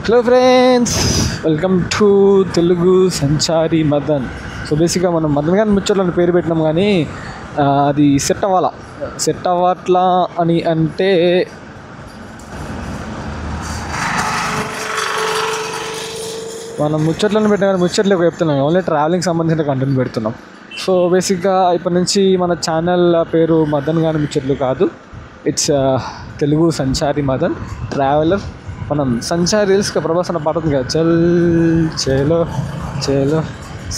Hello friends, welcome to Telugu సంచారి Madan. So బేసిక్గా మనం మదన్ గారి ముచ్చట్లు అని పేరు పెట్టినాం, కానీ అది సెట్ అవ్వట్లా అని అంటే మనం ముచ్చట్లను పెట్టిన కానీ ముచ్చట్లు చెప్తున్నాం, ఓన్లీ ట్రావెలింగ్ సంబంధించిన కంటెంట్ పెడుతున్నాం. సో బేసిక్గా ఇప్పటి నుంచి మన ఛానల్ పేరు మదన్ గారి ముచ్చట్లు కాదు, ఇట్స్ తెలుగు సంచారి మదన్ ట్రావెలర్. మనం సంచారి రీల్స్కి ప్రభాస్ అన్న పాట ఉంది కదా, చల్ చేలో చేలో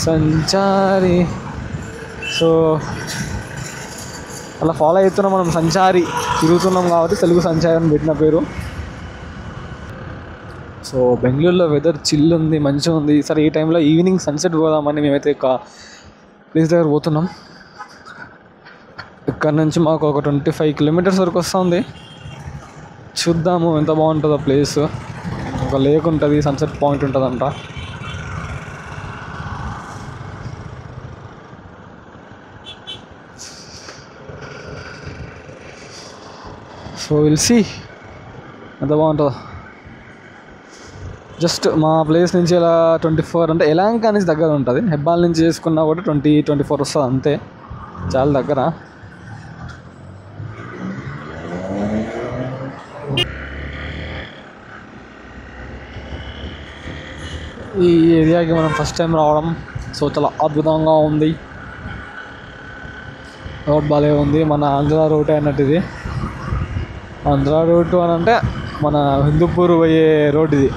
సంచారి. సో అలా ఫాలో అవుతున్నాం, మనం సంచారి తిరుగుతున్నాం కాబట్టి తెలుగు సంచారి అని పెట్టిన పేరు. సో బెంగళూరులో వెదర్ చిల్ ఉంది, మంచిగా ఉంది. సరే ఈ టైంలో ఈవినింగ్ సన్సెట్ పోదామని మేమైతే ఒక ప్లేస్ దగ్గర పోతున్నాం. ఇక్కడ నుంచి మాకు ఒక 25 కిలోమీటర్స్ వరకు వస్తుంది. చూద్దాము ఎంత బాగుంటుందో ప్లేస్. ఒక లేక్ ఉంటుంది, సన్సెట్ పాయింట్ ఉంటుందంట. సో విల్ సీ ఎంత బాగుంటుందో. జస్ట్ మా ప్లేస్ నుంచి ఇలా 24 అంటే ఎలాంక అనేది దగ్గర ఉంటుంది. హెబ్బాల్ నుంచి చేసుకున్నా కూడా 20-24 వస్తుంది అంతే, చాలా దగ్గర. ఈ ఏరియాకి మనం ఫస్ట్ టైం రావడం, సో చాలా అద్భుతంగా ఉంది. రోడ్ బాగా ఉంది, మన ఆంధ్ర రూట్ అన్నట్టు ఇది. ఆంధ్ర రూట్ అని అంటే మన హిందూపూర్ పోయే రోడ్ ఇది.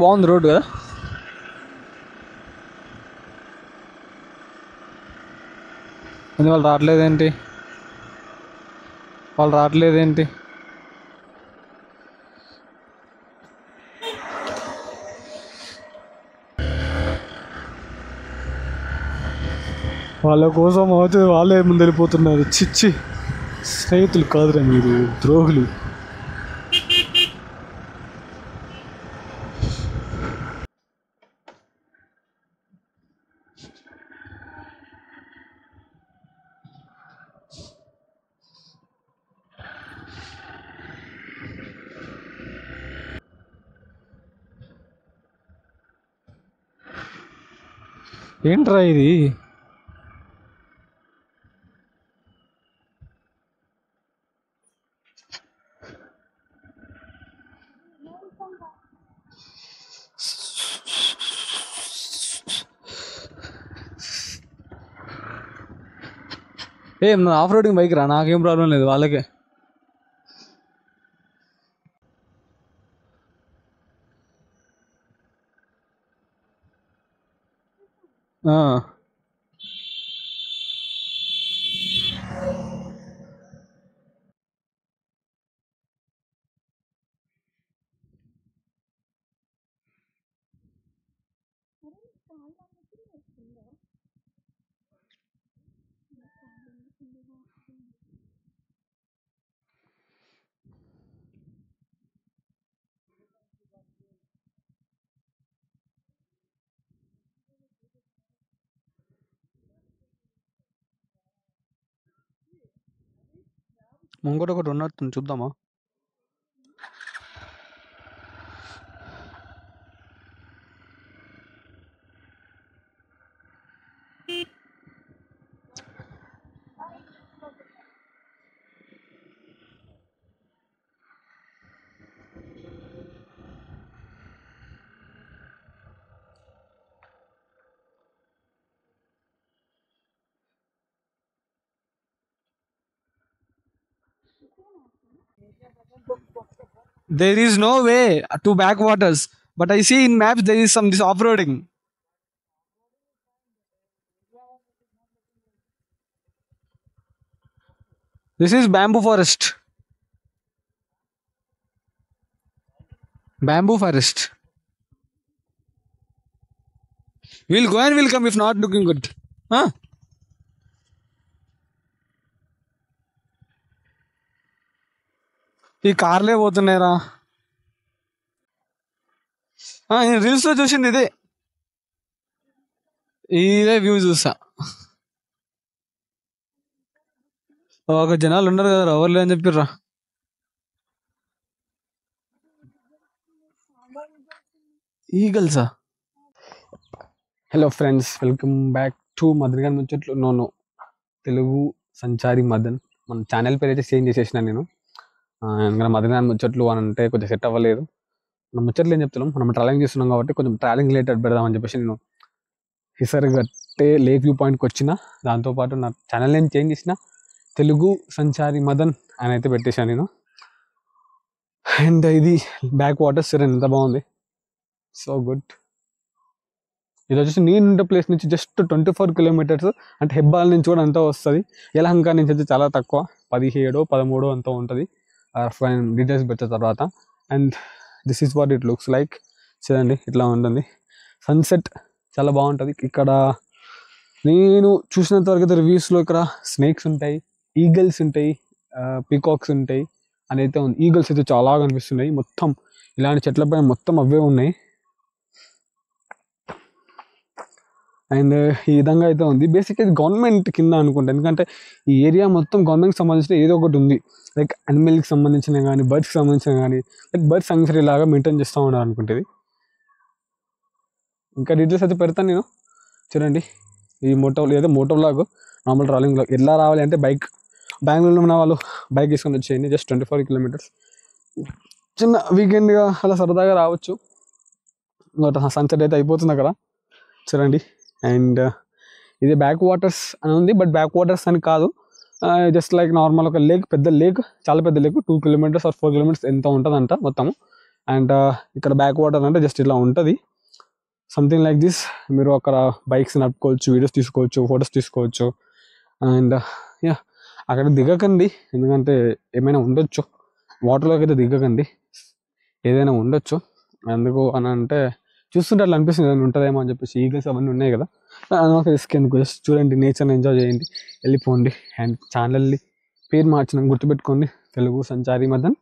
బాగుంది రోడ్డు కదా. వాళ్ళు రావట్లేదేంటి? వాళ్ళ కోసం అయితే వాళ్ళే ముందు వెళ్ళిపోతున్నారు. చిచ్చి, స్నేహితులు కాదురా మీరు, ద్రోహులు. ఏంట్రా ఇది? ఏం ఆఫ్ రోడింగ్ బైక్ రా, నాకేం ప్రాబ్లం లేదు, వాళ్ళకే. ముంగట ఒకటి ఉన్నట్టు చూద్దామా? There is no way to backwaters, but I see in maps there is some this off-roading. This is bamboo forest. Bamboo forest. Will go and will come if not looking good. ఈ కార్లే పోతున్నాయిరా. నేను రీల్స్లో చూసింది ఇదే view చూసా. ఒక జనాలు ఉన్నారు కదా, ఎవరు లేదని చెప్పిర్రా. ఈగల్సా? Hello friends, welcome back to Madan garu ముచ్చట్లు. నో తెలుగు సంచారి మదన్. మన ఛానల్ పేరు అయితే చేంజ్ చేసేసిన నేను. ఎందుకంటే మదన్ గారి ముచ్చట్లు అని అంటే కొంచెం సెట్ అవ్వలేదు. మనం ముచ్చట్లు ఏం చెప్తున్నాం, మనం ట్రావెలింగ్ చేస్తున్నాం కాబట్టి కొంచెం ట్రావెలింగ్ రిలేటెడ్ పెడదామని చెప్పేసి నేను హిసరగట్టే లేక్ వ్యూ పాయింట్కి వచ్చిన. దాంతోపాటు నా ఛానల్ నేను చేంజ్ చేసిన, తెలుగు సంచారి మదన్ అని అయితే పెట్టేశాను నేను. అండ్ ఇది బ్యాక్ వాటర్స్ ఎంత బాగుంది, సో గుడ్. ఇది వచ్చేసి నేను ఉండే ప్లేస్ నుంచి జస్ట్ 24 కిలోమీటర్స్. అంటే హెబ్బాల్ నుంచి కూడా అంతా వస్తుంది. యలహంక నుంచి అయితే చాలా తక్కువ, 17, 13 అంతా ఉంటుంది. డీటెయిల్స్ పెట్టిన తర్వాత. And this is what it looks like. చూడండి ఇట్లా ఉంటుంది. సన్సెట్ చాలా బాగుంటుంది ఇక్కడ. నేను చూసినంత వరకు అయితే రివ్యూస్లో ఇక్కడ స్నేక్స్ ఉంటాయి, ఈగల్స్ ఉంటాయి, పీకాక్స్ ఉంటాయి అని అయితే ఉంది. ఈగల్స్ అయితే చాలా కనిపిస్తున్నాయి. మొత్తం ఇలాంటి చెట్లపైన మొత్తం అవే ఉన్నాయి. అండ్ ఈ విధంగా అయితే ఉంది. బేసిక్ ఇది గవర్నమెంట్ కింద అనుకుంటా, ఎందుకంటే ఈ ఏరియా మొత్తం గవర్నమెంట్కి సంబంధించిన ఏదో ఒకటి ఉంది. లైక్ అనిమల్కి సంబంధించిన కానీ, బర్డ్స్కి సంబంధించిన కానీ, లైక్ బర్డ్ సాంక్చురీ లాగా మెయింటైన్ చేస్తూ ఉన్నారు అనుకుంటుంది. ఇంకా డీటెయిల్స్ అయితే పెడతాను నేను. చూడండి ఈ moto vlog, normal travelling vlog. ఎలా రావాలి అంటే బెంగళూరులో ఉన్న వాళ్ళు బైక్ తీసుకొని వచ్చేయండి. Just 24 kilometres. చిన్న వీకెండ్గా అలా సరదాగా రావచ్చు. సన్సెట్ అయితే అయిపోతుంది అక్కడ, చూడండి. అండ్ ఇది బ్యాక్ వాటర్స్ అని ఉంది, బట్ బ్యాక్ వాటర్స్ అని కాదు. జస్ట్ లైక్ నార్మల్ ఒక లేక్, పెద్ద లేక్, చాలా పెద్ద లేక్. 2 కిలోమీటర్స్ ఆర్ 4 కిలోమీటర్స్ ఎంత ఉంటుందంట మొత్తము. అండ్ ఇక్కడ బ్యాక్ వాటర్ అంటే జస్ట్ ఇలా ఉంటుంది, సంథింగ్ లైక్ దిస్. మీరు అక్కడ బైక్స్ నడుపుకోవచ్చు, వీడియోస్ తీసుకోవచ్చు, ఫొటోస్ తీసుకోవచ్చు. అండ్ అక్కడ దిగకండి, ఎందుకంటే ఏమైనా ఉండొచ్చు. వాటర్లోకి అయితే దిగకండి, ఏదైనా ఉండొచ్చు. ఎందుకు అని అంటే చూస్తుంటే అట్లా అనిపిస్తుంది, ఏదైనా ఉంటుందేమో అని చెప్పేసి. ఈగల్స్ అవన్నీ ఉన్నాయి కదా, నాకు రిస్క్ ఎందుకు. జస్ట్ చూడండి, నేచర్ని ఎంజాయ్ చేయండి, వెళ్ళిపోండి. అండ్ ఛానల్ని పేరు మార్చిన గుర్తుపెట్టుకోండి, తెలుగు సంచారి మదన్.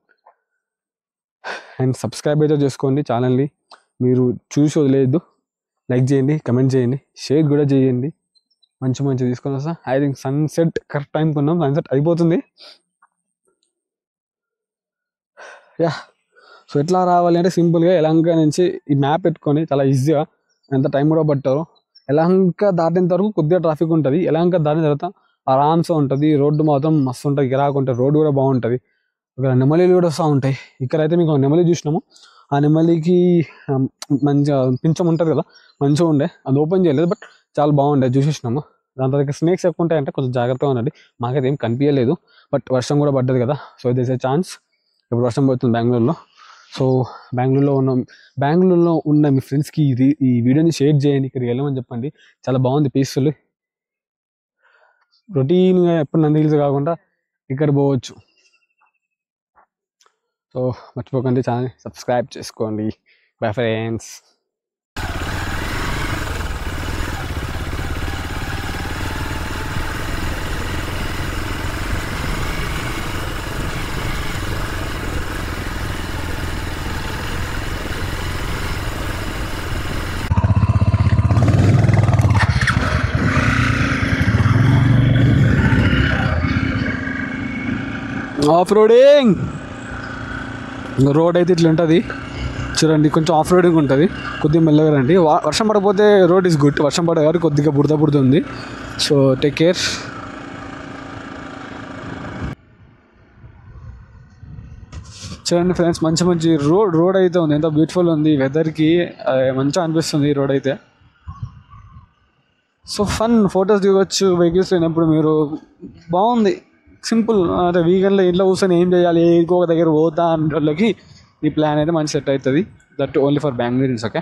అండ్ సబ్స్క్రైబ్ అయితే చేసుకోండి ఛానల్ని. మీరు చూసి వదిలేదు, లైక్ చేయండి, కమెంట్ చేయండి, షేర్ కూడా చేయండి. మంచి తీసుకొని వస్తా. I think sunset correct time కొన్నాం, సన్సెట్ అయిపోతుంది. సో ఎట్లా రావాలి అంటే సింపుల్గా యలహంక నుంచి ఈ మ్యాప్ పెట్టుకొని చాలా ఈజీగా, ఎంత టైం కూడా పట్టారు. యలహంక దాటిన వరకు కొద్దిగా ట్రాఫిక్ ఉంటుంది. యలహంక దాటిన తర్వాత ఆరామ్సే ఉంటుంది. రోడ్డు మాత్రం మస్తు ఉంటుంది, గిరాకు ఉంటుంది. రోడ్డు కూడా బాగుంటుంది. ఇక్కడ నెమలీలు కూడా వస్తూ ఉంటాయి. ఇక్కడైతే మీకు నెమలి చూసినాము. ఆ నెమలికి మంచిగా పింఛం ఉంటుంది కదా, మంచిగా ఉండే. అది ఓపెన్ చేయలేదు, బట్ చాలా బాగుండే, చూసేసినాము. దాని తర్వాత స్నేక్స్ ఎక్కువ ఉంటాయంటే కొంచెం జాగ్రత్తగా ఉండండి. మాకైతే ఏం కనిపించలేదు, బట్ వర్షం కూడా పడ్డది కదా, సో దిస్ ఏ ఛాన్స్. ఇప్పుడు వర్షం పడుతుంది బెంగళూరులో. సో బెంగళూరులో ఉన్న మీ ఫ్రెండ్స్కి ఈ వీడియోని షేర్ చేయండి, ఇక్కడికి వెళ్ళమని చెప్పండి. చాలా బాగుంది, పీస్ఫుల్. రొటీన్గా ఎప్పుడు నందిహిల్స్ కాకుండా ఇక్కడ పోవచ్చు. సో మర్చిపోకండి, ఛానల్ సబ్స్క్రైబ్ చేసుకోండి. Bye friends. Off roading road అయితే ఇట్లా ఉంటుంది, చూడండి. కొంచెం ఆఫ్ రోడింగ్ ఉంటుంది, కొద్దిగా మెల్లగా రండి. వర్షం పడకపోతే రోడ్ ఈజ్ గుడ్, వర్షం పడే కాబట్టి కొద్దిగా బురద ఉంది. So take care. చూడండి ఫ్రెండ్స్, మంచి రోడ్ అయితే ఉంది, ఎంత బ్యూటిఫుల్ ఉంది. వెదర్కి మంచిగా అనిపిస్తుంది ఈ రోడ్ అయితే. సో ఫన్, ఫొటోస్ దిగొచ్చు వెహికల్స్ అయినప్పుడు. మీరు బాగుంది, సింపుల్. అంటే వీకెండ్లో ఇంట్లో కూర్చొని ఏం చేయాలి, ఇంకొక దగ్గర పోతా అనే వాళ్ళకి ఈ ప్లాన్ అయితే మంచి సెట్ అవుతుంది. That only for Bengalurians. Okay.